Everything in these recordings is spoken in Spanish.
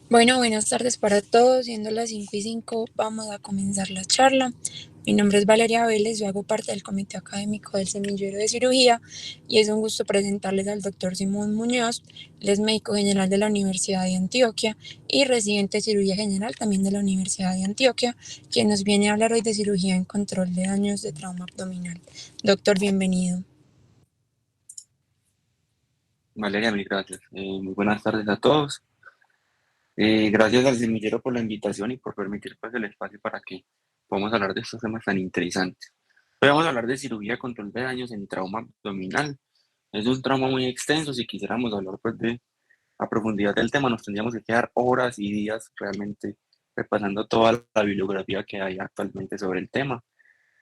Bueno, buenas tardes para todos. Siendo las 5:05, vamos a comenzar la charla. Mi nombre es Valeria Vélez, yo hago parte del comité académico del Semillero de Cirugía y es un gusto presentarles al doctor Simón Muñoz. Él es médico general de la Universidad de Antioquia y residente de cirugía general también de la Universidad de Antioquia, quien nos viene a hablar hoy de cirugía en control de daños de trauma abdominal. Doctor, bienvenido. Valeria, mil gracias. Muy buenas tardes a todos. Gracias al semillero por la invitación y por permitir pues, el espacio para que podamos hablar de estos temas tan interesantes. Hoy vamos a hablar de cirugía control de daños en trauma abdominal. Es un trauma muy extenso. Si quisiéramos hablar pues, de a profundidad del tema, nos tendríamos que quedar horas y días realmente repasando toda la bibliografía que hay actualmente sobre el tema.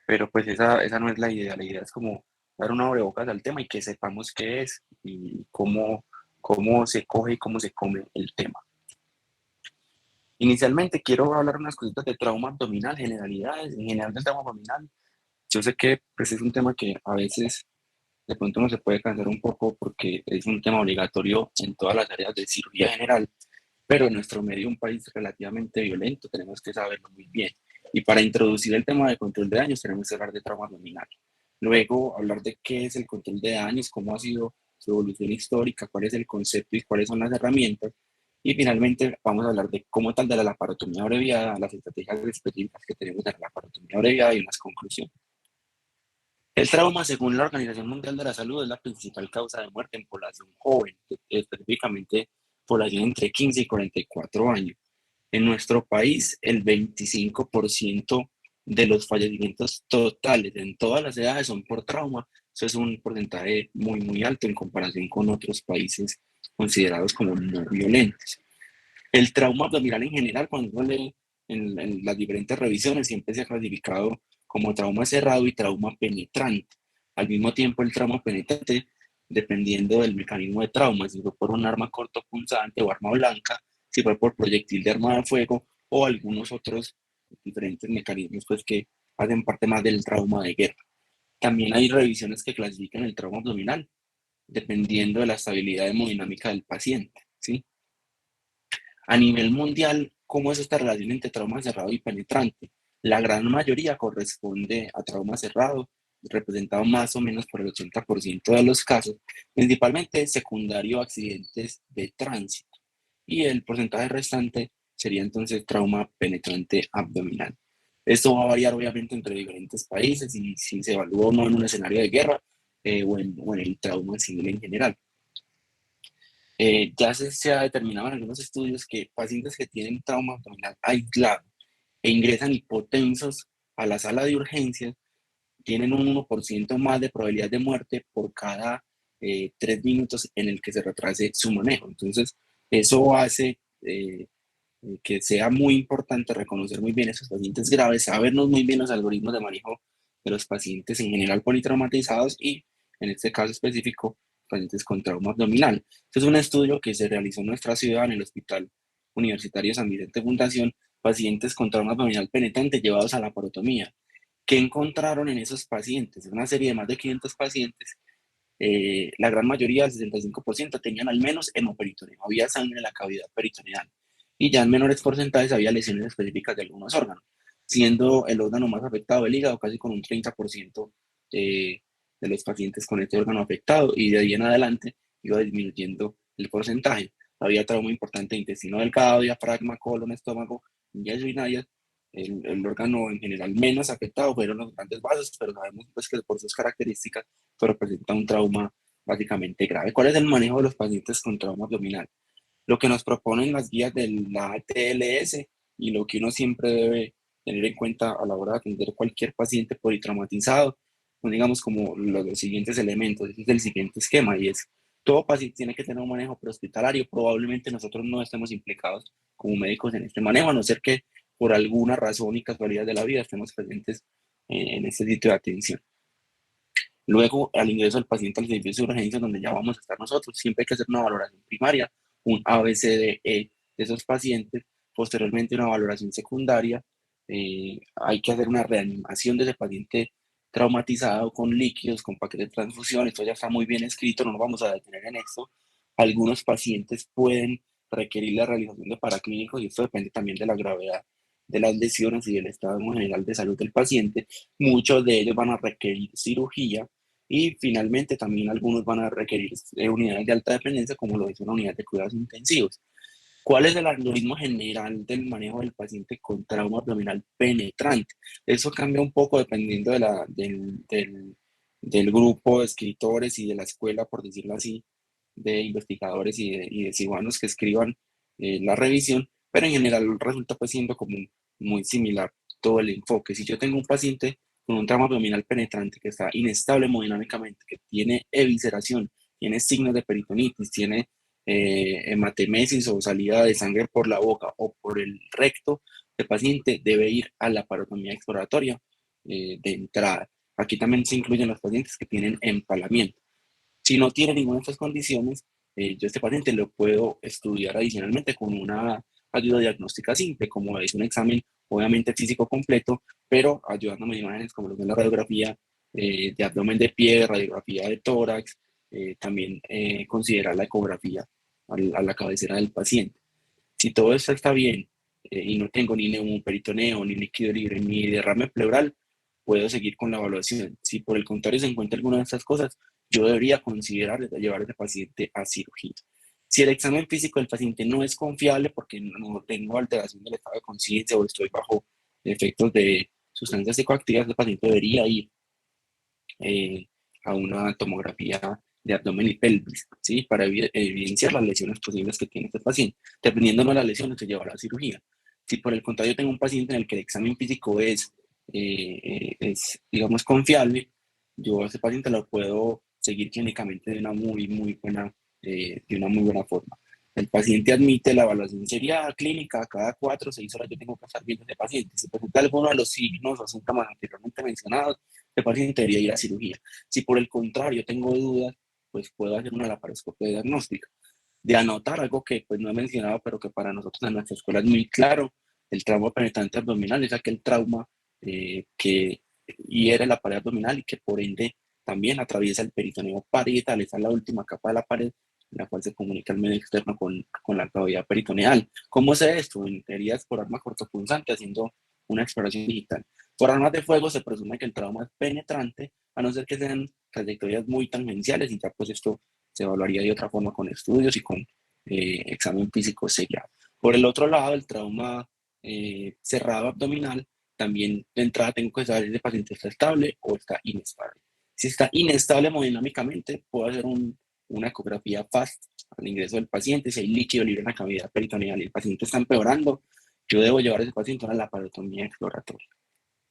Pero pues esa no es la idea. La idea es como dar una abrebocas al tema y que sepamos qué es y cómo se coge y cómo se come el tema. Inicialmente quiero hablar unas cositas de trauma abdominal, generalidades, en general del trauma abdominal. Yo sé que pues, es un tema que a veces de pronto uno se puede cansar un poco porque es un tema obligatorio en todas las áreas de cirugía general, pero en nuestro medio, un país relativamente violento, tenemos que saberlo muy bien. Y para introducir el tema de control de daños, tenemos que hablar de trauma abdominal. Luego, hablar de qué es el control de daños, cómo ha sido su evolución histórica, cuál es el concepto y cuáles son las herramientas. Y finalmente, vamos a hablar de cómo tal de la laparotomía abreviada, las estrategias específicas que tenemos de la laparotomía abreviada y unas conclusiones. El trauma, según la Organización Mundial de la Salud, es la principal causa de muerte en población joven, específicamente población entre 15 y 44 años. En nuestro país, el 25% de los fallecimientos totales en todas las edades son por trauma. Eso es un porcentaje muy, muy alto en comparación con otros países considerados como no violentos. El trauma abdominal en general, cuando uno lee en las diferentes revisiones, siempre se ha clasificado como trauma cerrado y trauma penetrante. Al mismo tiempo, el trauma penetrante, dependiendo del mecanismo de trauma, si fue por un arma cortopunzante o arma blanca, si fue por proyectil de arma de fuego o algunos otros diferentes mecanismos pues, que hacen parte más del trauma de guerra. También hay revisiones que clasifican el trauma abdominal, dependiendo de la estabilidad hemodinámica del paciente, ¿sí? A nivel mundial, ¿cómo es esta relación entre trauma cerrado y penetrante? La gran mayoría corresponde a trauma cerrado, representado más o menos por el 80% de los casos, principalmente secundario a accidentes de tránsito. Y el porcentaje restante sería entonces trauma penetrante abdominal. Esto va a variar obviamente entre diferentes países y si se evalúa o no en un escenario de guerra o en el trauma civil en general. Ya se ha determinado en algunos estudios que pacientes que tienen trauma abdominal aislado e ingresan hipotensos a la sala de urgencias tienen un 1% más de probabilidad de muerte por cada 3 minutos en el que se retrase su manejo. Entonces, eso hace que sea muy importante reconocer muy bien esos pacientes graves, sabernos muy bien los algoritmos de manejo de los pacientes en general politraumatizados y, en este caso específico, pacientes con trauma abdominal. Este es un estudio que se realizó en nuestra ciudad, en el Hospital Universitario San Vicente Fundación, pacientes con trauma abdominal penetrante llevados a la parotomía. ¿Qué encontraron en esos pacientes? Una serie de más de 500 pacientes. La gran mayoría, el 65%, tenían al menos hemoperitoneo, había sangre en la cavidad peritoneal. Y ya en menores porcentajes había lesiones específicas de algunos órganos, siendo el órgano más afectado el hígado, casi con un 30% de los pacientes con este órgano afectado, y de ahí en adelante iba disminuyendo el porcentaje. Había trauma importante de intestino delgado, diafragma, colon, estómago, vías urinarias. El órgano en general menos afectado fueron los grandes vasos, pero sabemos pues, que por sus características pero presenta un trauma básicamente grave. ¿Cuál es el manejo de los pacientes con trauma abdominal? Lo que nos proponen las guías de la ATLS y lo que uno siempre debe tener en cuenta a la hora de atender cualquier paciente politraumatizado, son digamos como los siguientes elementos, ese es el siguiente esquema y es, todo paciente tiene que tener un manejo prehospitalario, probablemente nosotros no estemos implicados como médicos en este manejo, a no ser que por alguna razón y casualidad de la vida estemos presentes en este sitio de atención. Luego, al ingreso del paciente al servicio de urgencias, donde ya vamos a estar nosotros, siempre hay que hacer una valoración primaria, un ABCDE de esos pacientes, posteriormente una valoración secundaria, hay que hacer una reanimación de ese paciente traumatizado con líquidos, con paquetes de transfusión, esto ya está muy bien escrito, no nos vamos a detener en esto. Algunos pacientes pueden requerir la realización de paraclínicos y esto depende también de la gravedad de las lesiones y del estado general de salud del paciente. Muchos de ellos van a requerir cirugía y finalmente también algunos van a requerir unidades de alta dependencia como lo es una unidad de cuidados intensivos. ¿Cuál es el algoritmo general del manejo del paciente con trauma abdominal penetrante? Eso cambia un poco dependiendo del grupo de escritores y de la escuela, por decirlo así, de investigadores y de cirujanos que escriban la revisión, pero en general resulta pues siendo como muy similar todo el enfoque. Si yo tengo un paciente con un trauma abdominal penetrante que está inestable hemodinámicamente, que tiene evisceración, tiene signos de peritonitis, tiene hematemesis o salida de sangre por la boca o por el recto, el paciente debe ir a la parotomía exploratoria de entrada. Aquí también se incluyen los pacientes que tienen empalamiento. Si no tiene ninguna de estas condiciones, yo a este paciente lo puedo estudiar adicionalmente con una ayuda diagnóstica simple, como es un examen obviamente físico completo, pero ayudándome de imágenes como lo que es la radiografía de abdomen de pie, radiografía de tórax, también considerar la ecografía a la cabecera del paciente. Si todo esto está bien y no tengo ni neumoperitoneo, ni líquido libre, ni derrame pleural, puedo seguir con la evaluación. Si por el contrario se encuentra alguna de estas cosas, yo debería considerar llevar a ese paciente a cirugía. Si el examen físico del paciente no es confiable porque no tengo alteración del estado de conciencia o estoy bajo efectos de sustancias psicoactivas, el paciente debería ir eh, a una tomografía de abdomen y pelvis, ¿sí? Para evidenciar las lesiones posibles que tiene este paciente. Dependiendo de las lesiones, se llevará a cirugía. Si por el contrario tengo un paciente en el que el examen físico es digamos, confiable, yo a ese paciente lo puedo seguir clínicamente de una muy buena forma. El paciente admite la evaluación sería clínica, cada 4 o 6 horas yo tengo que estar viendo a ese paciente. Si presenta alguno de los signos o síntomas anteriormente mencionados, el paciente debería ir a cirugía. Si por el contrario tengo dudas, pues puedo hacer una laparoscopia diagnóstica. De anotar algo que pues no he mencionado, pero que para nosotros en nuestra escuela es muy claro, el trauma penetrante abdominal es aquel trauma que hiere la pared abdominal y que por ende también atraviesa el peritoneo parietal, esa es la última capa de la pared, en la cual se comunica el medio externo con la cavidad peritoneal. ¿Cómo se esto? En heridas por arma cortopunzante, haciendo una exploración digital. Por armas de fuego se presume que el trauma es penetrante, a no ser que sean trayectorias muy tangenciales y ya pues esto se evaluaría de otra forma con estudios y con examen físico sellado. Por el otro lado, el trauma cerrado abdominal, también de entrada tengo que saber si el paciente está estable o está inestable. Si está inestable hemodinámicamente, puedo hacer una ecografía FAST al ingreso del paciente. Si hay líquido libre en la cavidad peritoneal y el paciente está empeorando, yo debo llevar a ese paciente a la laparotomía exploratoria.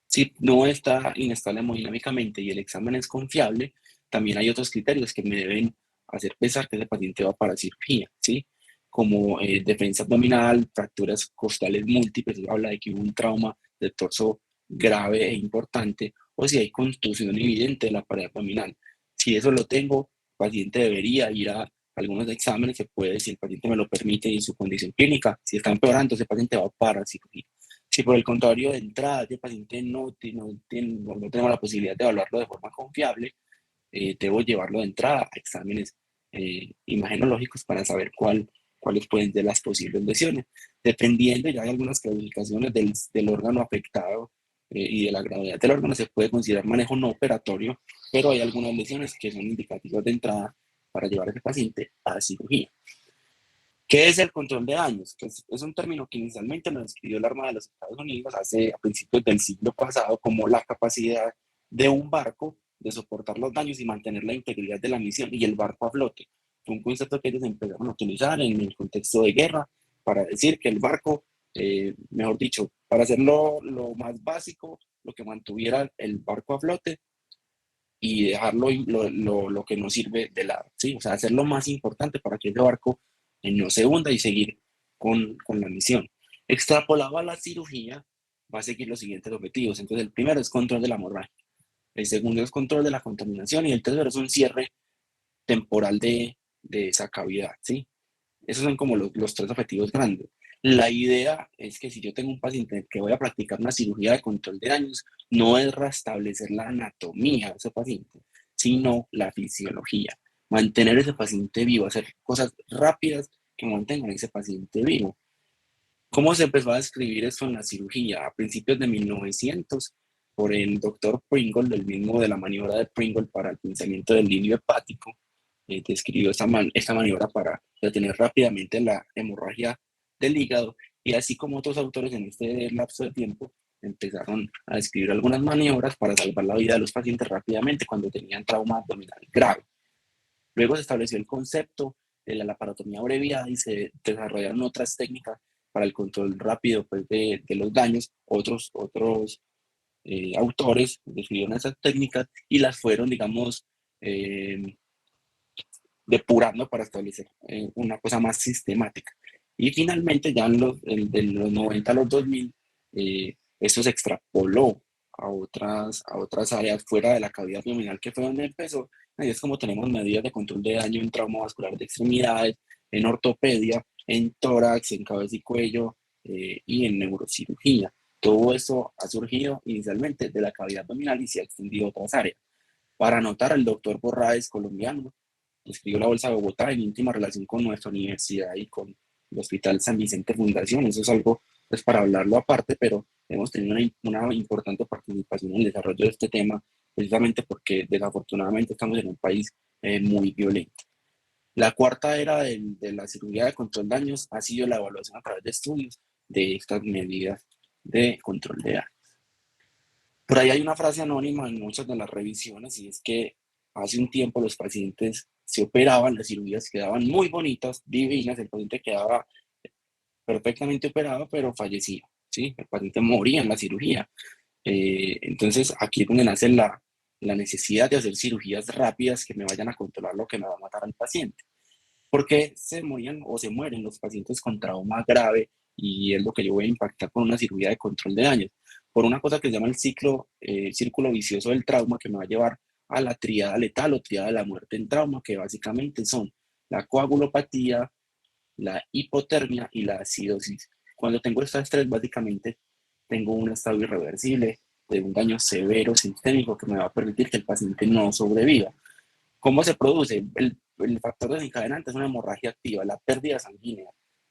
Si no está inestable hemodinámicamente y el examen es confiable, también hay otros criterios que me deben hacer pensar que ese paciente va para cirugía, ¿sí? Como defensa abdominal, fracturas costales múltiples, habla de que hubo un trauma del torso grave e importante, o si hay contusión evidente de la pared abdominal. Si eso lo tengo, el paciente debería ir a algunos exámenes, se puede, si el paciente me lo permite y en su condición clínica, si está empeorando, ese paciente va para cirugía. Si por el contrario de entrada el paciente no tenemos la posibilidad de evaluarlo de forma confiable, debo llevarlo de entrada a exámenes imagenológicos para saber cuáles pueden ser las posibles lesiones. Dependiendo, ya hay algunas clasificaciones del órgano afectado y de la gravedad del órgano, se puede considerar manejo no operatorio, pero hay algunas lesiones que son indicativas de entrada para llevar a ese paciente a cirugía. ¿Qué es el control de daños? Pues es un término que inicialmente nos escribió la Armada de los Estados Unidos a principios del siglo pasado como la capacidad de un barco de soportar los daños y mantener la integridad de la misión y el barco a flote. Fue un concepto que ellos empezaron a utilizar en el contexto de guerra para decir que el barco, mejor dicho, para hacerlo lo más básico, lo que mantuviera el barco a flote y dejarlo lo que nos sirve de lado, ¿sí? O sea, hacer lo más importante para que ese barco no se hunda y seguir con la misión. Extrapolado a la cirugía, va a seguir los siguientes objetivos. Entonces, el primero es control de la hemorragia, el segundo es control de la contaminación y el tercero es un cierre temporal de esa cavidad, ¿sí? Esos son como los tres objetivos grandes. La idea es que si yo tengo un paciente que voy a practicar una cirugía de control de daños, no es restablecer la anatomía de ese paciente, sino la fisiología. Mantener ese paciente vivo, hacer cosas rápidas que mantengan a ese paciente vivo. ¿Cómo se empezó a describir esto en la cirugía? A principios de 1900, por el doctor Pringle, el mismo de la maniobra de Pringle para el pinzamiento del líquido hepático, describió esta maniobra para detener rápidamente la hemorragia del hígado, y así como otros autores en este lapso de tiempo empezaron a describir algunas maniobras para salvar la vida de los pacientes rápidamente cuando tenían trauma abdominal grave. Luego se estableció el concepto de la laparotomía abreviada y se desarrollaron otras técnicas para el control rápido, pues, de los daños. Otros autores describieron esas técnicas y las fueron, digamos, depurando para establecer una cosa más sistemática. Y finalmente, ya de los 90 a los 2000, esto se extrapoló a otras áreas fuera de la cavidad abdominal, que fue donde empezó. Ahí es como tenemos medidas de control de daño en trauma vascular de extremidades, en ortopedia, en tórax, en cabeza y cuello, y en neurocirugía. Todo eso ha surgido inicialmente de la cavidad abdominal y se ha extendido a otras áreas. Para anotar, el doctor Borraes, colombiano, escribió la Bolsa de Bogotá en íntima relación con nuestra universidad y con el Hospital San Vicente Fundación. Eso es algo, pues, para hablarlo aparte, pero hemos tenido una importante participación en el desarrollo de este tema, precisamente porque desafortunadamente estamos en un país muy violento. La cuarta era de la cirugía de control de daños ha sido la evaluación a través de estudios de estas medidas de control de daños. Por ahí hay una frase anónima en muchas de las revisiones, y es que hace un tiempo los pacientes se operaban, las cirugías quedaban muy bonitas, divinas, el paciente quedaba perfectamente operado, pero fallecía, ¿sí? El paciente moría en la cirugía. Entonces aquí es donde nace la necesidad de hacer cirugías rápidas que me vayan a controlar lo que me va a matar al paciente. Porque se morían o se mueren los pacientes con trauma grave, y es lo que yo voy a impactar con una cirugía de control de daños, por una cosa que se llama el círculo vicioso del trauma, que me va a llevar a la tríada letal o tríada de la muerte en trauma, que básicamente son la coagulopatía, la hipotermia y la acidosis. Cuando tengo estas tres, básicamente tengo un estado irreversible de un daño severo sistémico que me va a permitir que el paciente no sobreviva. ¿Cómo se produce? El factor desencadenante es una hemorragia activa, la pérdida sanguínea,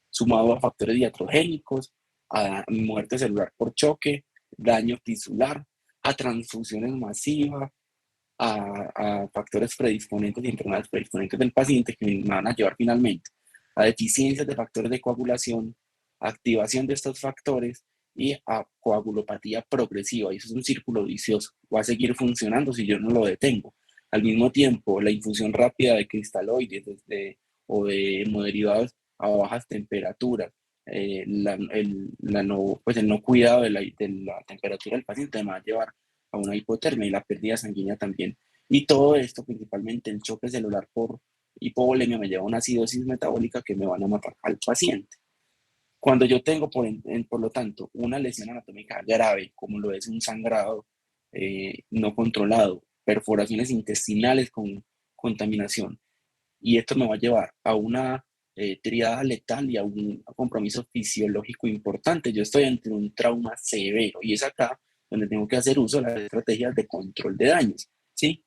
sumado a factores iatrogénicos, a muerte celular por choque, daño tisular, a transfusiones masivas, a factores predisponentes y enfermedades predisponentes del paciente, que me van a llevar finalmente a deficiencias de factores de coagulación, activación de estos factores y a coagulopatía progresiva. Y eso es un círculo vicioso. Va a seguir funcionando si yo no lo detengo. Al mismo tiempo, la infusión rápida de cristaloides o de hemoderivados a bajas temperaturas, pues el no cuidado de la temperatura del paciente me va a llevar a una hipotermia, y la pérdida sanguínea también. Y todo esto, principalmente el choque celular por hipovolemia, me lleva a una acidosis metabólica que me van a matar al paciente. Cuando yo tengo, por lo tanto, una lesión anatómica grave, como lo es un sangrado no controlado, perforaciones intestinales con contaminación, y esto me va a llevar a una triada letal y a un compromiso fisiológico importante. Yo estoy ante un trauma severo, y es acá donde tengo que hacer uso de las estrategias de control de daños, ¿sí?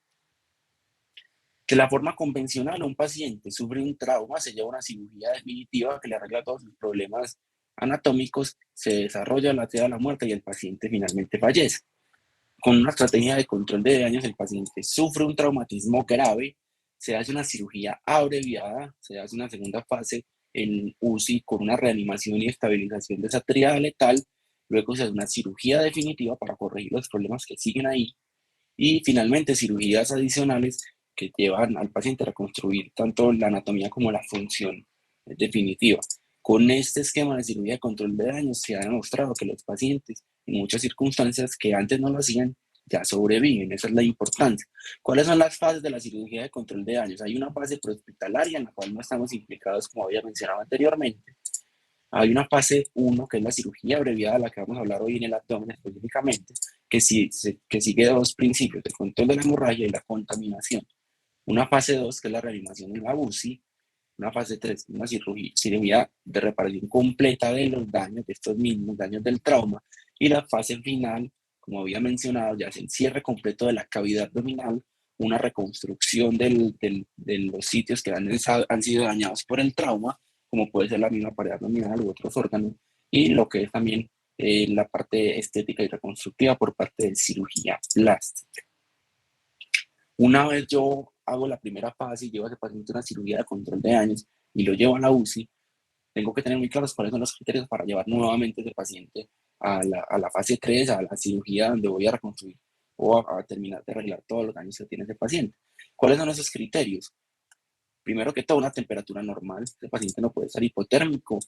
De la forma convencional, un paciente sufre un trauma, se lleva una cirugía definitiva que le arregla todos sus problemas anatómicos, se desarrolla la teoría de la muerte y el paciente finalmente fallece. Con una estrategia de control de daños, el paciente sufre un traumatismo grave, se hace una cirugía abreviada, se hace una segunda fase en UCI con una reanimación y estabilización de esa tríada letal, luego se hace una cirugía definitiva para corregir los problemas que siguen ahí, y finalmente cirugías adicionales que llevan al paciente a reconstruir tanto la anatomía como la función definitiva. Con este esquema de cirugía de control de daños se ha demostrado que los pacientes, en muchas circunstancias que antes no lo hacían, ya sobreviven. Esa es la importancia. ¿Cuáles son las fases de la cirugía de control de daños? Hay una fase prehospitalaria en la cual no estamos implicados, como había mencionado anteriormente. Hay una fase 1, que es la cirugía abreviada, la que vamos a hablar hoy en el abdomen específicamente, que sigue dos principios: el control de la hemorragia y la contaminación. Una fase 2, que es la reanimación en la UCI. Una fase 3, una cirugía de reparación completa de los daños, de estos mismos daños del trauma. Y la fase final, como había mencionado, ya es el cierre completo de la cavidad abdominal, una reconstrucción de los sitios que han sido dañados por el trauma, como puede ser la misma pared abdominal u otros órganos, y lo que es también la parte estética y reconstructiva por parte de cirugía plástica. Una vez yo hago la primera fase y llevo a ese paciente a una cirugía de control de daños y lo llevo a la UCI, tengo que tener muy claros cuáles son los criterios para llevar nuevamente a ese paciente a la fase 3, a la cirugía donde voy a reconstruir o a terminar de arreglar todos los daños que tiene ese paciente. ¿Cuáles son esos criterios? Primero que todo, una temperatura normal. Ese paciente no puede estar hipotérmico,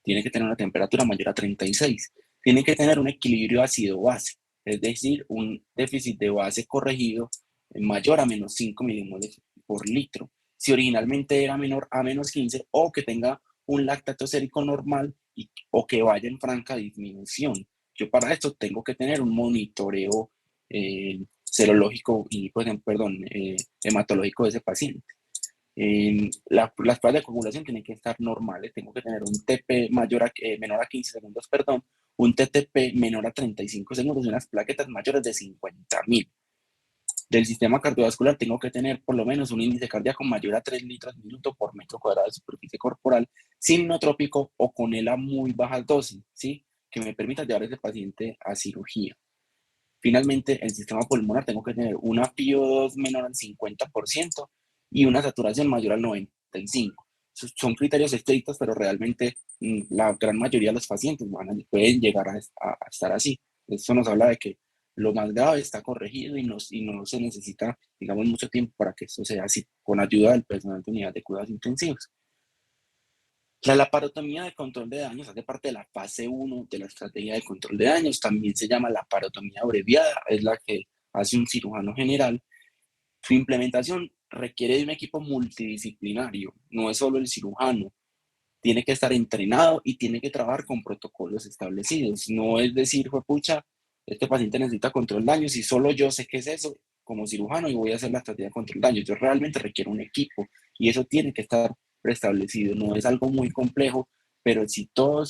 tiene que tener una temperatura mayor a 36. Tiene que tener un equilibrio ácido-base, es decir, un déficit de base corregido mayor a menos 5 milimoles por litro. Si originalmente era menor a menos 15, o que tenga un lactato sérico normal o que vaya en franca disminución. Yo para esto tengo que tener un monitoreo serológico y, pues, hematológico de ese paciente. Las pruebas de coagulación tienen que estar normales. Tengo que tener un TP menor a 15 segundos, perdón, un TTP menor a 35 segundos y unas plaquetas mayores de 50.000. Del sistema cardiovascular tengo que tener por lo menos un índice cardíaco mayor a 3 litros minuto por metro cuadrado de superficie corporal, simnotrópico o con ELA muy bajas dosis, ¿sí? Que me permita llevar a ese paciente a cirugía. Finalmente, el sistema pulmonar tengo que tener una PiO2 menor al 50% y una saturación mayor al 95%. Son criterios estrictos, pero realmente la gran mayoría de los pacientes pueden llegar a estar así. Esto nos habla de que lo más grave está corregido y no se necesita, digamos, mucho tiempo para que esto sea así, con ayuda del personal de unidad de cuidados intensivos. La laparotomía de control de daños hace parte de la fase 1 de la estrategia de control de daños. También se llama laparotomía abreviada, es la que hace un cirujano general. Su implementación requiere de un equipo multidisciplinario, no es solo el cirujano. Tiene que estar entrenado y tiene que trabajar con protocolos establecidos. No es decir, pucha, este paciente necesita control de daños y solo yo sé qué es eso como cirujano y voy a hacer la estrategia de control de daños. Yo realmente requiero un equipo y eso tiene que estar preestablecido. No es algo muy complejo, pero si todo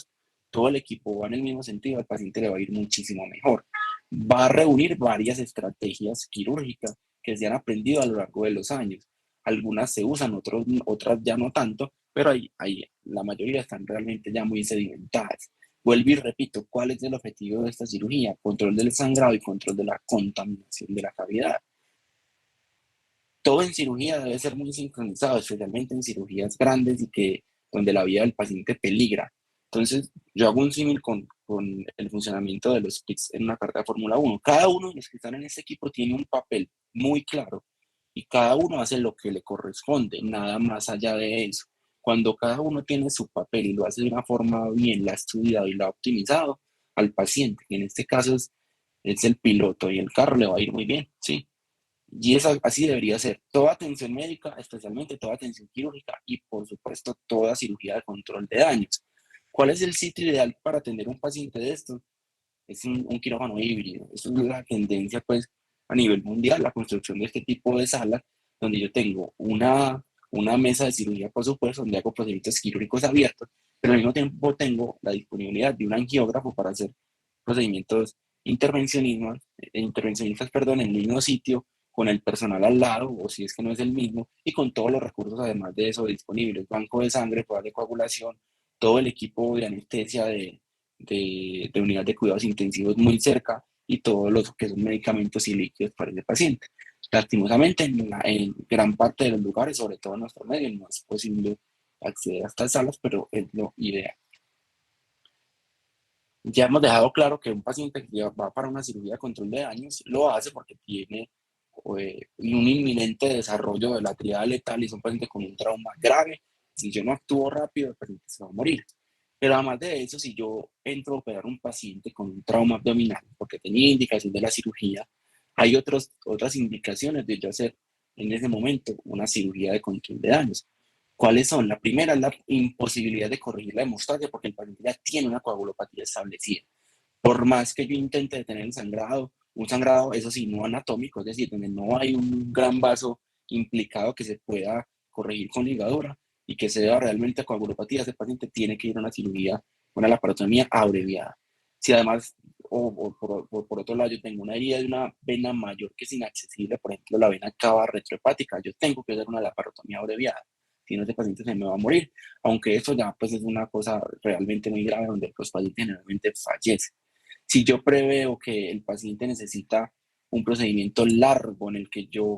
el equipo va en el mismo sentido, al paciente le va a ir muchísimo mejor. Va a reunir varias estrategias quirúrgicas que se han aprendido a lo largo de los años. Algunas se usan, otras ya no tanto, pero la mayoría están realmente ya muy sedimentadas. Vuelvo y repito, ¿cuál es el objetivo de esta cirugía? Control del sangrado y control de la contaminación de la cavidad. Todo en cirugía debe ser muy sincronizado, especialmente en cirugías grandes y donde la vida del paciente peligra. Entonces, yo hago un símil con el funcionamiento de los pits en una carrera de Fórmula 1. Cada uno de los que están en este equipo tiene un papel muy claro y cada uno hace lo que le corresponde, nada más allá de eso. Cuando cada uno tiene su papel y lo hace de una forma bien, la ha estudiado y la ha optimizado al paciente, que en este caso es el piloto y el carro, le va a ir muy bien, ¿sí? Y así debería ser. Toda atención médica, especialmente toda atención quirúrgica y, por supuesto, toda cirugía de control de daños. ¿Cuál es el sitio ideal para atender a un paciente de estos? Es un quirófano híbrido. Eso es la tendencia, pues, a nivel mundial, la construcción de este tipo de salas, donde yo tengo una mesa de cirugía, por supuesto, donde hago procedimientos quirúrgicos abiertos, pero al mismo tiempo tengo la disponibilidad de un angiógrafo para hacer procedimientos intervencionistas, perdón, en el mismo sitio, con el personal al lado, o si es que no es el mismo, y con todos los recursos, además de eso, disponibles: banco de sangre, pruebas de coagulación, todo el equipo de anestesia de unidad de cuidados intensivos muy cerca, y todos los que son medicamentos y líquidos para ese paciente. Lastimosamente, en gran parte de los lugares, sobre todo en nuestro medio, no es posible acceder a estas salas, pero es lo ideal. Ya hemos dejado claro que un paciente que va para una cirugía de control de daños lo hace porque tiene un inminente desarrollo de la triada letal y es un paciente con un trauma grave. Si yo no actúo rápido, el paciente se va a morir. Pero además de eso, si yo entro a operar un paciente con un trauma abdominal porque tenía indicación de la cirugía, hay otras indicaciones de yo hacer en ese momento una cirugía de control de daños. ¿Cuáles son? La primera es la imposibilidad de corregir la hemostasia porque el paciente ya tiene una coagulopatía establecida. Por más que yo intente detener el sangrado, un sangrado, eso sí, no anatómico, es decir, donde no hay un gran vaso implicado que se pueda corregir con ligadura y que se deba realmente a coagulopatía, ese paciente tiene que ir a una cirugía, una laparotomía abreviada. Si además, por otro lado, yo tengo una herida de una vena mayor que es inaccesible, por ejemplo, la vena cava retrohepática, yo tengo que hacer una laparotomía abreviada. si no ese paciente se me va a morir, aunque eso ya pues es una cosa realmente muy grave donde los pacientes generalmente fallecen. Si yo preveo que el paciente necesita un procedimiento largo en el que yo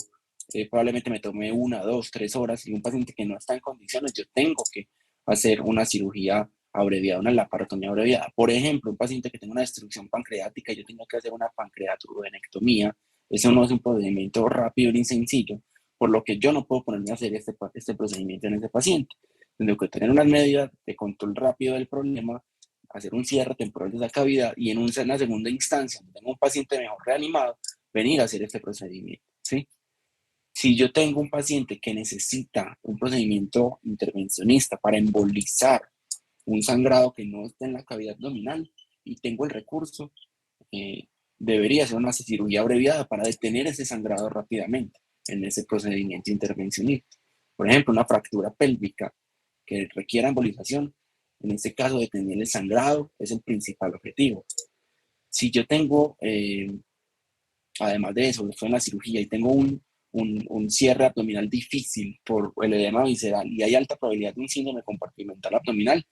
probablemente me tome 1, 2, 3 horas y un paciente que no está en condiciones, yo tengo que hacer una cirugía abreviada, una laparotomía abreviada. Por ejemplo, un paciente que tenga una destrucción pancreática y yo tengo que hacer una pancreaturodenectomía, eso no es un procedimiento rápido ni sencillo, por lo que yo no puedo ponerme a hacer este procedimiento en ese paciente. Tengo que tener unas medidas de control rápido del problema, hacer un cierre temporal de esa cavidad y en una segunda instancia, donde tengo un paciente mejor reanimado, venir a hacer este procedimiento, ¿sí? Si yo tengo un paciente que necesita un procedimiento intervencionista para embolizar un sangrado que no está en la cavidad abdominal y tengo el recurso, eh, debería hacer una cirugía abreviada para detener ese sangrado rápidamente en ese procedimiento intervencionista. Por ejemplo, una fractura pélvica que requiera embolización, en este caso detener el sangrado es el principal objetivo. Si yo tengo, además de eso, estoy en la cirugía y tengo un cierre abdominal difícil por el edema visceral y hay alta probabilidad de un síndrome compartimental abdominal,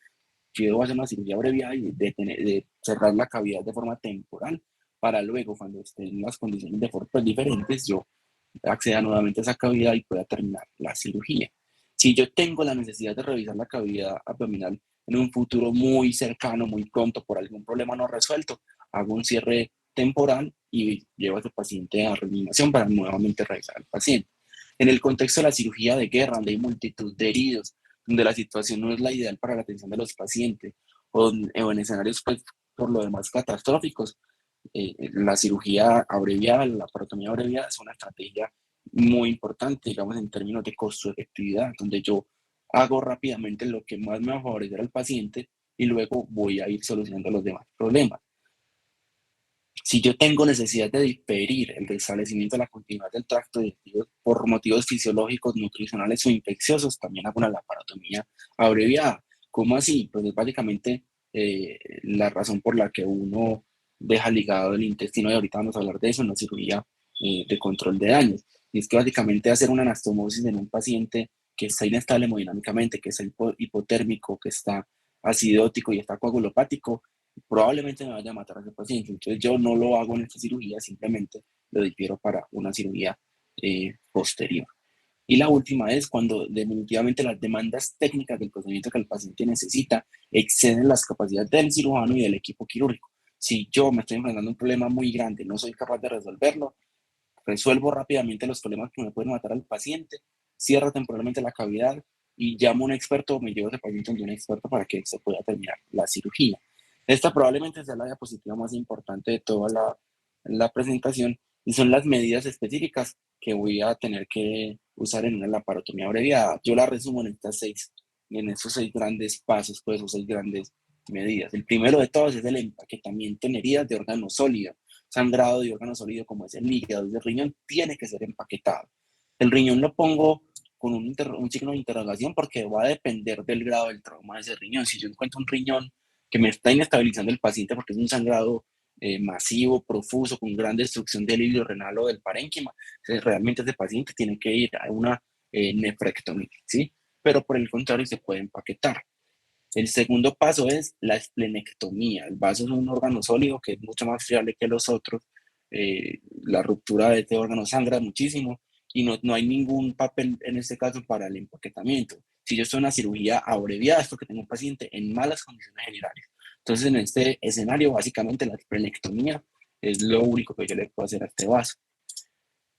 yo debo hacer una cirugía abreviada y de cerrar la cavidad de forma temporal para luego, cuando estén las condiciones de forma diferentes, yo acceda nuevamente a esa cavidad y pueda terminar la cirugía. Si yo tengo la necesidad de revisar la cavidad abdominal en un futuro muy cercano, muy pronto, por algún problema no resuelto, hago un cierre temporal y llevo a ese paciente a reanimación para nuevamente revisar al paciente. En el contexto de la cirugía de guerra, donde hay multitud de heridos, donde la situación no es la ideal para la atención de los pacientes, o en escenarios pues, por lo demás catastróficos, la cirugía abreviada, la laparotomía abreviada es una estrategia muy importante, digamos, en términos de costo-efectividad, donde yo hago rápidamente lo que más me va a favorecer al paciente y luego voy a ir solucionando los demás problemas. Si yo tengo necesidad de diferir el restablecimiento de la continuidad del tracto digestivo por motivos fisiológicos, nutricionales o infecciosos, también hago una laparotomía abreviada. ¿Cómo así? Pues es básicamente la razón por la que uno deja ligado el intestino, y ahorita vamos a hablar de eso, en la cirugía de control de daños. Y es que básicamente hacer una anastomosis en un paciente que está inestable hemodinámicamente, que está hipotérmico, que está acidótico y está coagulopático, probablemente me vaya a matar a ese paciente. Entonces yo no lo hago en esta cirugía, simplemente lo difiero para una cirugía posterior. Y la última es cuando definitivamente las demandas técnicas del procedimiento que el paciente necesita exceden las capacidades del cirujano y del equipo quirúrgico. Si yo me estoy enfrentando a un problema muy grande, no soy capaz de resolverlo, resuelvo rápidamente los problemas que me pueden matar al paciente, cierro temporalmente la cavidad y llamo a un experto o me llevo a ese paciente de un experto para que se pueda terminar la cirugía. Esta probablemente sea la diapositiva más importante de toda la presentación y son las medidas específicas que voy a tener que usar en una laparotomía abreviada. Yo la resumo en estos 6 grandes pasos, pues, o 6 grandes medidas. El primero de todos es el empaquetamiento en heridas de órgano sólido. Sangrado de órgano sólido como es el hígado y el riñón tiene que ser empaquetado. El riñón lo pongo con un signo de interrogación porque va a depender del grado del trauma de ese riñón. Si yo encuentro un riñón que me está inestabilizando el paciente porque es un sangrado masivo, profuso, con gran destrucción del hilo renal o del parénquima, realmente ese paciente tiene que ir a una nefrectomía, ¿sí? Pero por el contrario se puede empaquetar. El segundo paso es la esplenectomía. El vaso es un órgano sólido que es mucho más friable que los otros. La ruptura de este órgano sangra muchísimo y no hay ningún papel en este caso para el empaquetamiento. Si yo estoy en una cirugía abreviada, es porque tengo un paciente en malas condiciones generales. Entonces, en este escenario, básicamente la esplenectomía es lo único que yo le puedo hacer a este vaso.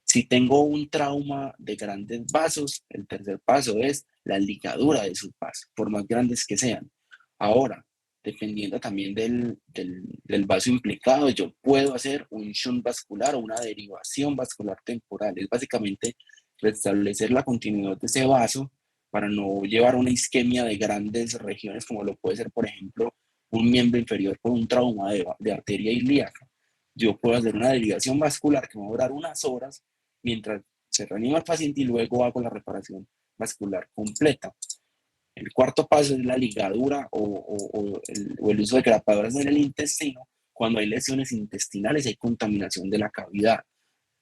Si tengo un trauma de grandes vasos, el tercer paso es la ligadura de sus vasos, por más grandes que sean. Ahora, dependiendo también del vaso implicado, yo puedo hacer un shunt vascular o una derivación vascular temporal. Es básicamente restablecer la continuidad de ese vaso para no llevar una isquemia de grandes regiones, como lo puede ser, por ejemplo, un miembro inferior por un trauma de arteria ilíaca. Yo puedo hacer una derivación vascular que va a durar unas horas mientras se reanima el paciente y luego hago la reparación vascular completa. El cuarto paso es la ligadura o el uso de grapadoras en el intestino cuando hay lesiones intestinales y hay contaminación de la cavidad.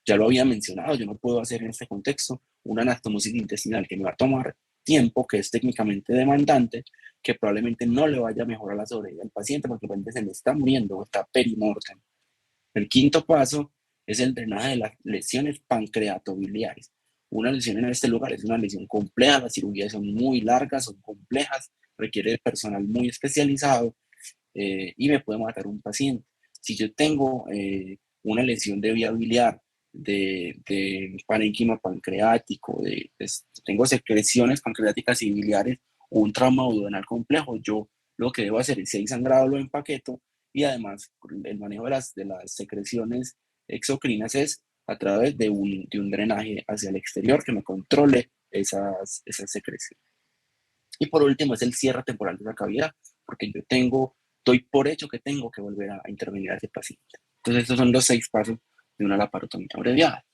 Ya lo había mencionado, yo no puedo hacer en este contexto una anastomosis intestinal que me va a tomar tiempo, que es técnicamente demandante, que probablemente no le vaya a mejorar la sobrevida al paciente porque probablemente se le está muriendo o está perimortem. El quinto paso es el drenaje de las lesiones pancreatobiliares. Una lesión en este lugar es una lesión compleja, las cirugías son muy largas, son complejas, requiere de personal muy especializado y me puede matar un paciente. Si yo tengo una lesión de vía biliar, de parénquima pancreático, tengo secreciones pancreáticas y biliares o un trauma duodenal complejo, yo lo que debo hacer es, si hay sangrado, lo empaqueto y además el manejo de las secreciones exocrinas es a través de un drenaje hacia el exterior que me controle esas secreciones. Y por último es el cierre temporal de la cavidad, porque doy por hecho que tengo que volver a intervenir a ese paciente. Entonces estos son los 6 pasos de una laparotomía abreviada.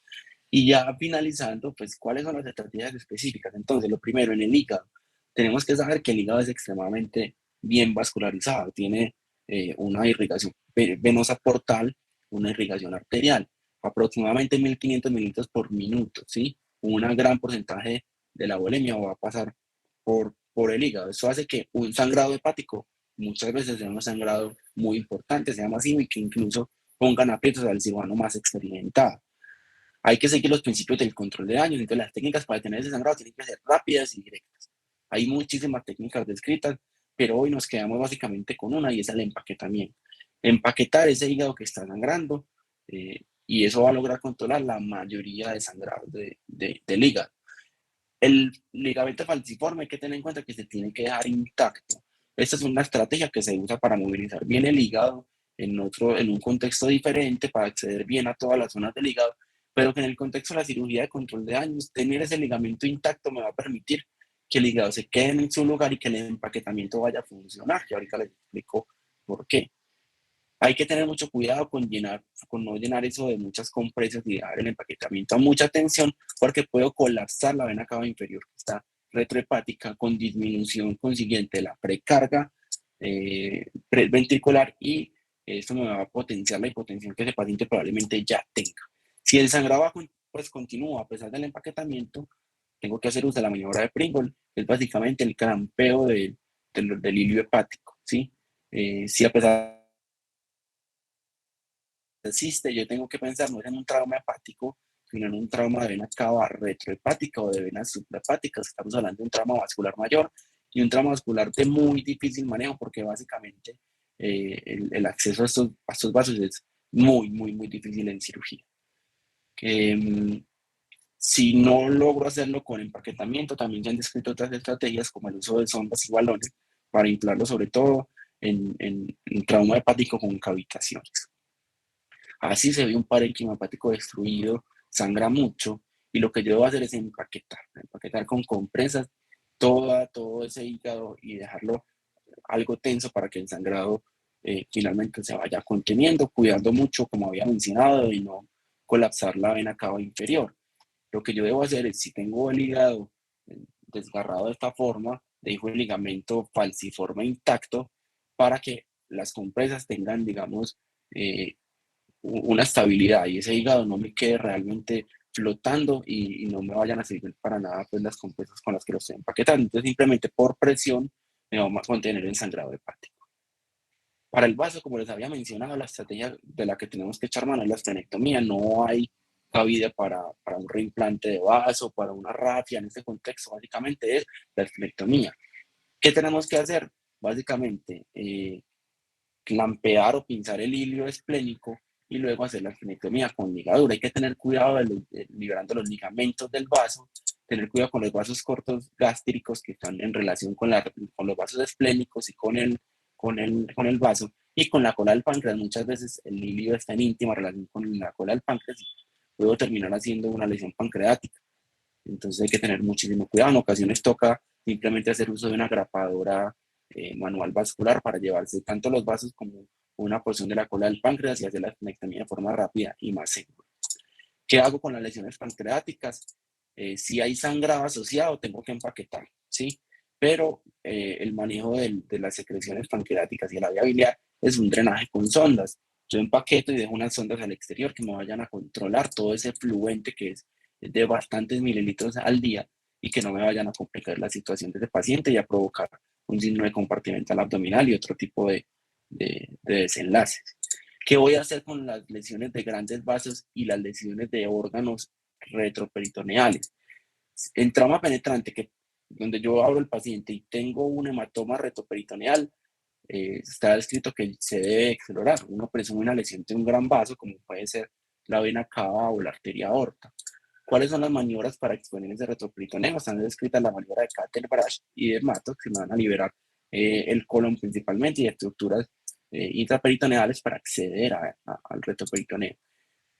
Y ya finalizando, pues, ¿cuáles son las estrategias específicas? Entonces, lo primero, en el hígado, tenemos que saber que el hígado es extremadamente bien vascularizado, tiene una irrigación venosa portal, una irrigación arterial, aproximadamente 1500 mililitros por minuto, ¿sí? Un gran porcentaje de la volemia va a pasar por el hígado. Eso hace que un sangrado hepático muchas veces sea un sangrado muy importante, sea masivo y que incluso pongan aprietos al cirujano más experimentado. Hay que seguir los principios del control de daños, entonces las técnicas para detener ese sangrado tienen que ser rápidas y directas. Hay muchísimas técnicas descritas, pero hoy nos quedamos básicamente con una y es el empaquetamiento. Empaquetar ese hígado que está sangrando y eso va a lograr controlar la mayoría de sangrados del hígado. El ligamento falciforme hay que tener en cuenta que se tiene que dejar intacto. Esta es una estrategia que se usa para movilizar bien el hígado en un contexto diferente para acceder bien a todas las zonas del hígado, pero que en el contexto de la cirugía de control de daños, tener ese ligamento intacto me va a permitir que el hígado se quede en su lugar y que el empaquetamiento vaya a funcionar, que ahorita les explico por qué. Hay que tener mucho cuidado con no llenar eso de muchas compresas y dejar el empaquetamiento a mucha tensión porque puedo colapsar la vena cava inferior que está retrohepática con disminución consiguiente de la precarga ventricular y esto me va a potenciar la hipotensión que ese paciente probablemente ya tenga. Si el sangrado pues continúa a pesar del empaquetamiento, tengo que hacer uso de la maniobra de Pringle, que es básicamente el crampeo del hilio hepático, ¿sí? Si a pesar existe, yo tengo que pensar no es en un trauma hepático, sino en un trauma de vena cava retrohepática o de venas suprahepáticas. Estamos hablando de un trauma vascular mayor y un trauma vascular de muy difícil manejo porque básicamente el acceso a estos vasos es muy, muy, muy difícil en cirugía. Si no logro hacerlo con empaquetamiento, también se han descrito otras estrategias como el uso de sondas y balones para inflarlo sobre todo en trauma hepático con cavitaciones. Así se ve un parénquima hepático destruido, sangra mucho, y lo que yo debo hacer es empaquetar con compresas todo ese hígado y dejarlo algo tenso para que el sangrado finalmente se vaya conteniendo, cuidando mucho, como había mencionado, de no colapsar la vena cava inferior. Lo que yo debo hacer es, si tengo el hígado desgarrado de esta forma, dejo el ligamento falciforme intacto para que las compresas tengan, digamos, una estabilidad y ese hígado no me quede realmente flotando y no me vayan a servir para nada pues las compresas con las que lo estoy empaquetando. Entonces simplemente por presión me va a contener el sangrado hepático. Para el vaso, como les había mencionado, la estrategia de la que tenemos que echar mano es la astrenectomía. No hay cabida para un reimplante de vaso, para una rafia. En este contexto, básicamente es la astrenectomía. ¿Qué tenemos que hacer? Básicamente, clampear o pinzar el hilio esplénico y luego hacer la astrenectomía con ligadura. Hay que tener cuidado liberando los ligamentos del vaso, tener cuidado con los vasos cortos gástricos que están en relación con los vasos esplénicos y con el vaso y con la cola del páncreas. Muchas veces el hilio está en íntima relación con la cola del páncreas y puedo terminar haciendo una lesión pancreática. Entonces hay que tener muchísimo cuidado. En ocasiones toca simplemente hacer uso de una grapadora manual vascular para llevarse tanto los vasos como una porción de la cola del páncreas y hacer la esplenectomía de forma rápida y más segura. ¿Qué hago con las lesiones pancreáticas? Si hay sangrado asociado, tengo que empaquetar, ¿sí? Pero el manejo de las secreciones pancreáticas y de la vía biliar es un drenaje con sondas. Yo empaqueto y dejo unas sondas al exterior que me vayan a controlar todo ese fluente que es de bastantes mililitros al día y que no me vayan a complicar la situación de ese paciente y a provocar un síndrome compartimental abdominal y otro tipo de desenlaces. ¿Qué voy a hacer con las lesiones de grandes vasos y las lesiones de órganos retroperitoneales? En trauma penetrante, donde yo abro el paciente y tengo un hematoma retroperitoneal, está descrito que se debe explorar. Uno presume una lesión de un gran vaso, como puede ser la vena cava o la arteria aorta. ¿Cuáles son las maniobras para exponer ese retroperitoneo? Están descritas la maniobra de Cattle-Brash y de Mattox, que me van a liberar el colon principalmente y estructuras intraperitoneales para acceder al retroperitoneo.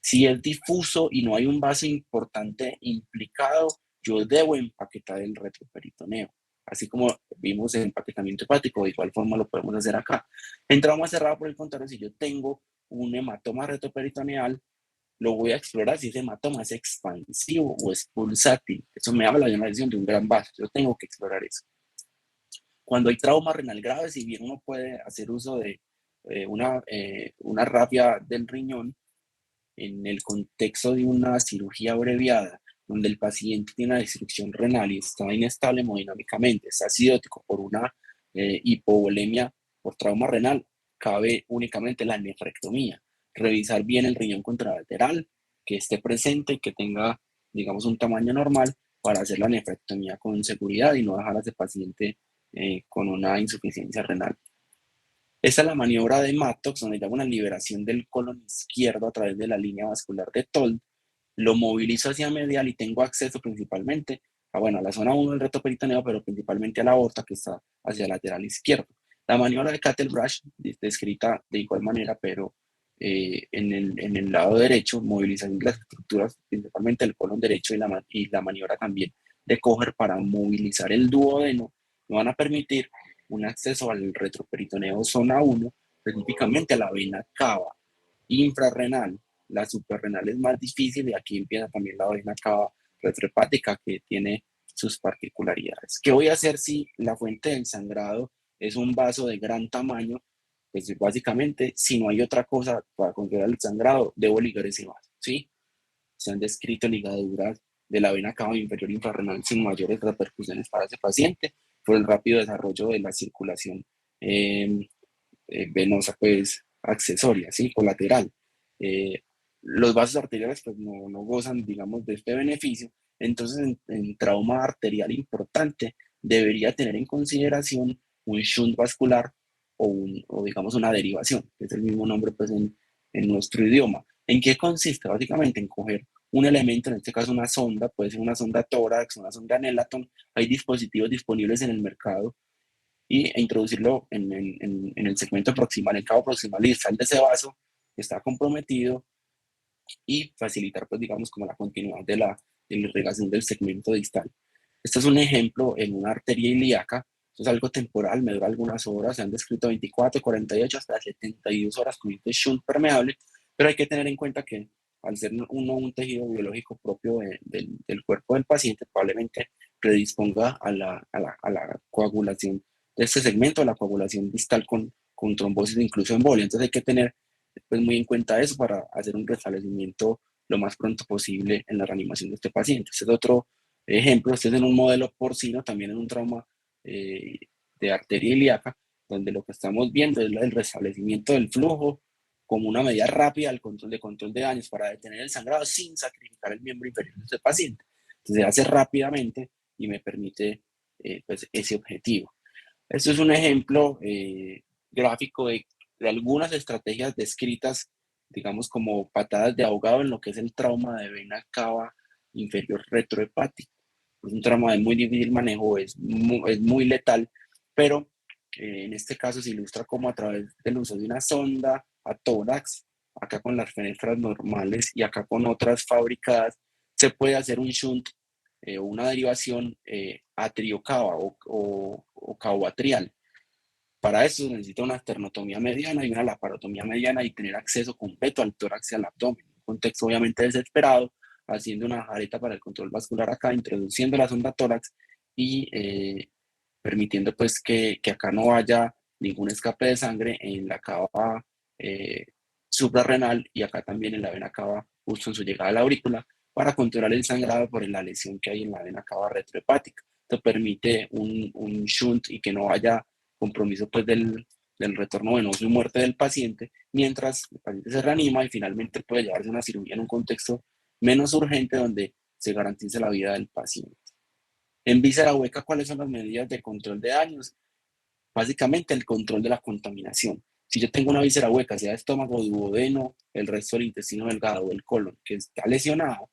Si es difuso y no hay un vaso importante implicado, yo debo empaquetar el retroperitoneo. Así como vimos en empaquetamiento hepático, de igual forma lo podemos hacer acá. En trauma cerrado, por el contrario, si yo tengo un hematoma retroperitoneal, lo voy a explorar si ese hematoma es expansivo o es pulsátil. Eso me habla de una lesión de un gran vaso. Yo tengo que explorar eso. Cuando hay trauma renal grave, si bien uno puede hacer uso de una rabia del riñón, en el contexto de una cirugía abreviada, donde el paciente tiene una destrucción renal y está inestable hemodinámicamente, está acidótico por una hipovolemia por trauma renal, cabe únicamente la nefrectomía. Revisar bien el riñón contralateral, que esté presente y que tenga, digamos, un tamaño normal para hacer la nefrectomía con seguridad y no dejar a ese paciente con una insuficiencia renal. Esta es la maniobra de Mattox, donde yo hago una liberación del colon izquierdo a través de la línea vascular de Toll, lo movilizo hacia medial y tengo acceso principalmente a la zona 1 del reto peritoneo, pero principalmente a la aorta que está hacia el lateral izquierdo. La maniobra de Cattle-Brash, descrita de igual manera, pero en el lado derecho, movilización de las estructuras, principalmente el colon derecho y la maniobra también de Kocher para movilizar el duodeno, me van a permitir un acceso al retroperitoneo zona 1, específicamente a la vena cava infrarrenal. La suprarrenal es más difícil y aquí empieza también la vena cava retrohepática que tiene sus particularidades. ¿Qué voy a hacer si la fuente del sangrado es un vaso de gran tamaño? Pues básicamente, si no hay otra cosa para controlar el sangrado, debo ligar ese vaso, ¿sí? Se han descrito ligaduras de la vena cava inferior infrarrenal sin mayores repercusiones para ese paciente por el rápido desarrollo de la circulación eh, venosa pues accesoria, ¿sí? Colateral. Eh, los vasos arteriales pues no gozan, digamos, de este beneficio, entonces en trauma arterial importante debería tener en consideración un shunt vascular o digamos una derivación, que es el mismo nombre pues en nuestro idioma. ¿En qué consiste? Básicamente en coger un elemento, en este caso una sonda, puede ser una sonda tórax, una sonda Nelaton, hay dispositivos disponibles en el mercado e introducirlo en el segmento proximal, el cabo proximal y distal de ese vaso que está comprometido y facilitar, pues, digamos, como la continuidad de la irrigación del segmento distal. Este es un ejemplo en una arteria ilíaca. Esto es algo temporal, me dura algunas horas, se han descrito 24, 48 hasta 72 horas con este shunt permeable, pero hay que tener en cuenta que al ser uno un tejido biológico propio del cuerpo del paciente, probablemente predisponga a la coagulación de este segmento, a la coagulación distal con trombosis, incluso embolia. Entonces hay que tener pues, muy en cuenta eso para hacer un restablecimiento lo más pronto posible en la reanimación de este paciente. Este es otro ejemplo, este es en un modelo porcino, también en un trauma eh, de arteria ilíaca, donde lo que estamos viendo es el restablecimiento del flujo como una medida rápida al control de daños para detener el sangrado sin sacrificar el miembro inferior de este paciente. Entonces se hace rápidamente y me permite pues, ese objetivo. Esto es un ejemplo gráfico de algunas estrategias descritas, digamos, como patadas de ahogado en lo que es el trauma de vena cava inferior retrohepático. Es un trauma de muy difícil manejo, es muy letal, pero en este caso se ilustra como a través del uso de una sonda a tórax, acá con las fenestras normales y acá con otras fabricadas, se puede hacer un shunt una derivación atriocava o cavoatrial. Para eso se necesita una esternotomía mediana y una laparotomía mediana y tener acceso completo al tórax y al abdomen. Un contexto obviamente desesperado, haciendo una jareta para el control vascular acá, introduciendo la sonda tórax y permitiendo pues que acá no haya ningún escape de sangre en la cava suprarrenal y acá también en la vena cava justo en su llegada a la aurícula para controlar el sangrado por la lesión que hay en la vena cava retrohepática. Esto permite un shunt y que no haya compromiso pues, del retorno venoso y muerte del paciente, mientras el paciente se reanima y finalmente puede llevarse a una cirugía en un contexto menos urgente donde se garantice la vida del paciente. En víscera hueca, ¿cuáles son las medidas de control de daños? Básicamente el control de la contaminación. Si yo tengo una víscera hueca, sea estómago, duodeno, el resto del intestino delgado o el colon que está lesionado,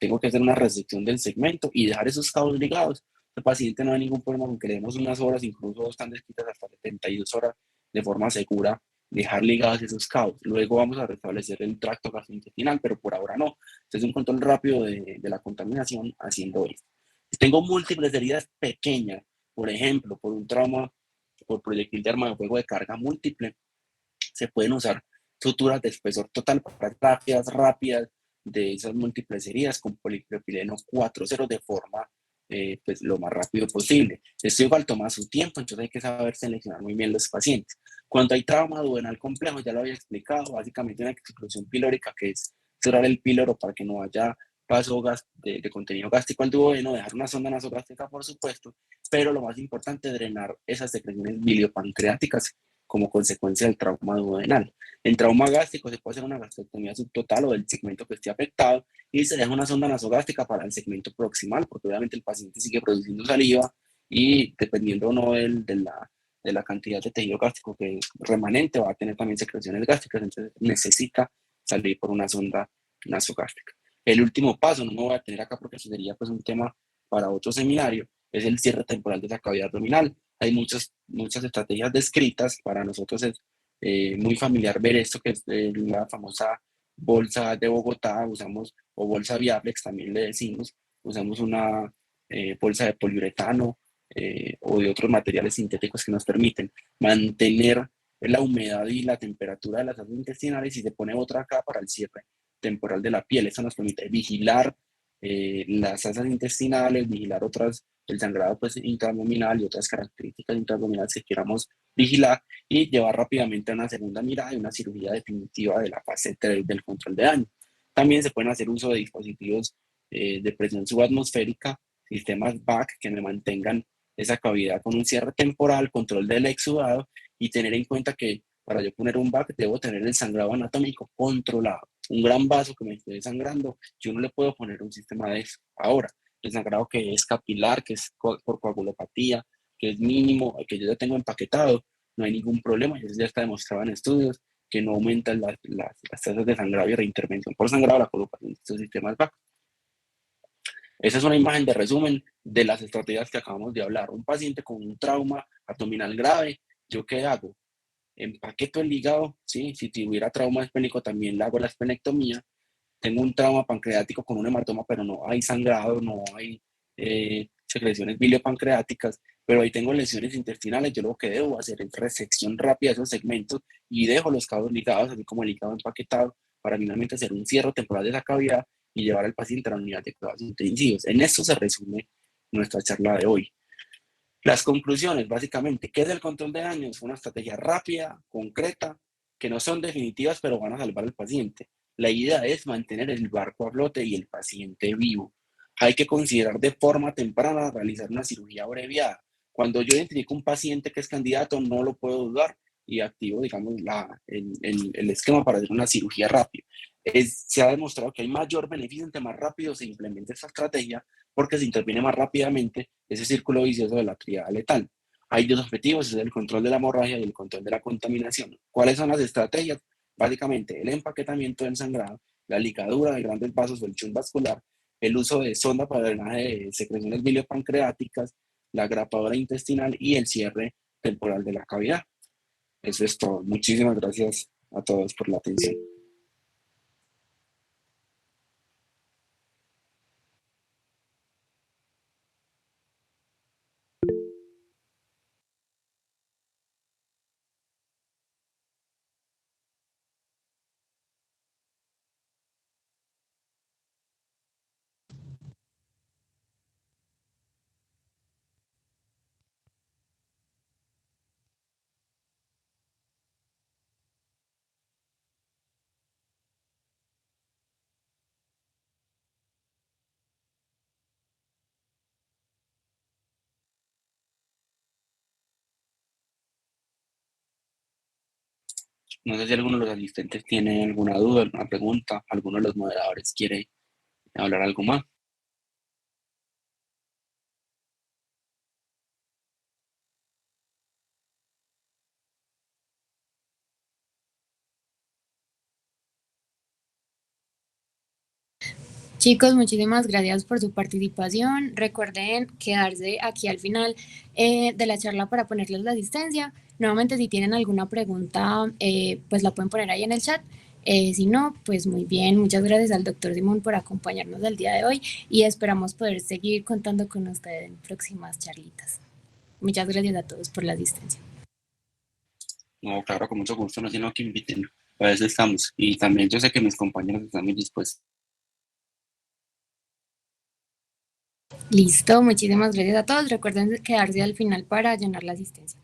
tengo que hacer una resección del segmento y dejar esos cabos ligados. El paciente no hay ningún problema con que le demos unas horas, incluso están descritas hasta 72 horas de forma segura, dejar ligados esos cabos. Luego vamos a restablecer el tracto gastrointestinal, pero por ahora no. Este es un control rápido de la contaminación haciendo esto. Si tengo múltiples heridas pequeñas, por ejemplo, por un trauma por proyectil de arma de fuego de carga múltiple, se pueden usar suturas de espesor total para rápidas de esas múltiples heridas con polipropileno 4.0 de forma pues lo más rápido posible. Esto igual toma su tiempo, entonces hay que saber seleccionar muy bien los pacientes. Cuando hay trauma duodenal complejo, ya lo había explicado, básicamente una exclusión pilórica que es cerrar el píloro para que no haya paso de contenido gástrico al duodeno, dejar una sonda nasogástrica por supuesto, pero lo más importante es drenar esas secreciones biliopancreáticas como consecuencia del trauma duodenal. En trauma gástrico se puede hacer una gastrectomía subtotal o del segmento que esté afectado y se deja una sonda nasogástrica para el segmento proximal, porque obviamente el paciente sigue produciendo saliva y dependiendo o no de la cantidad de tejido gástrico que es remanente, va a tener también secreciones gástricas, entonces necesita salir por una sonda nasogástrica. El último paso, no me voy a tener acá porque eso sería pues un tema para otro seminario, es el cierre temporal de la cavidad abdominal. Hay muchas estrategias descritas, para nosotros es muy familiar ver esto que es la famosa bolsa de Bogotá, usamos, o bolsa Viaplex también le decimos, usamos una bolsa de poliuretano o de otros materiales sintéticos que nos permiten mantener la humedad y la temperatura de las aguas intestinales y se pone otra acá para el cierre temporal de la piel. Eso nos permite vigilar las asas intestinales, vigilar otras, el sangrado pues, intraabdominal y otras características intraabdominales que queramos vigilar y llevar rápidamente a una segunda mirada y una cirugía definitiva de la fase 3 del control de daño. También se pueden hacer uso de dispositivos de presión subatmosférica, sistemas BAC que me mantengan esa cavidad con un cierre temporal, control del exudado y tener en cuenta que para yo poner un BAC debo tener el sangrado anatómico controlado. Un gran vaso que me esté sangrando, yo no le puedo poner un sistema de eso. Ahora, el sangrado que es capilar, que es por coagulopatía, que es mínimo, que yo ya tengo empaquetado, no hay ningún problema, eso ya está demostrado en estudios, que no aumentan las tasas de sangrado y reintervención por sangrado, la coagulación de estos sistemas BAC. Esa es una imagen de resumen de las estrategias que acabamos de hablar. Un paciente con un trauma abdominal grave, ¿yo qué hago? Empaqueto el hígado, ¿sí? Si tuviera trauma esplénico también le hago la esplenectomía. Tengo un trauma pancreático con un hematoma, pero no hay sangrado, no hay secreciones biliopancreáticas, pero ahí tengo lesiones intestinales. Yo lo que debo hacer es resección rápida de esos segmentos y dejo los cabos ligados, así como el hígado empaquetado, para finalmente hacer un cierre temporal de esa cavidad y llevar al paciente a la unidad de cuidados intensivos. En esto se resume nuestra charla de hoy. Las conclusiones, básicamente, ¿qué es el control de daños? Una estrategia rápida, concreta, que no son definitivas, pero van a salvar al paciente. La idea es mantener el barco a flote y el paciente vivo. Hay que considerar de forma temprana realizar una cirugía abreviada. Cuando yo identifico un paciente que es candidato, no lo puedo dudar y activo, digamos, el esquema para hacer una cirugía rápida. Se ha demostrado que hay mayor beneficio entre más rápido se implemente esta estrategia porque se interviene más rápidamente ese círculo vicioso de la triada letal. Hay dos objetivos, es el control de la hemorragia y el control de la contaminación. ¿Cuáles son las estrategias? Básicamente el empaquetamiento del sangrado, la ligadura de grandes vasos del shunt vascular, el uso de sonda para drenaje de secreciones biliopancreáticas, la grapadora intestinal y el cierre temporal de la cavidad. Eso es todo. Muchísimas gracias a todos por la atención. No sé si alguno de los asistentes tiene alguna duda, alguna pregunta, alguno de los moderadores quiere hablar algo más. Chicos, muchísimas gracias por su participación. Recuerden quedarse aquí al final de la charla para ponerles la asistencia. Nuevamente, si tienen alguna pregunta, pues la pueden poner ahí en el chat. Si no, pues muy bien. Muchas gracias al doctor Simón por acompañarnos el día de hoy y esperamos poder seguir contando con ustedes en próximas charlitas. Muchas gracias a todos por la asistencia. No, claro, con mucho gusto, no sino que inviten. Para eso estamos. Y también yo sé que mis compañeros están muy dispuestos. Listo, muchísimas gracias a todos. Recuerden quedarse al final para llenar la asistencia.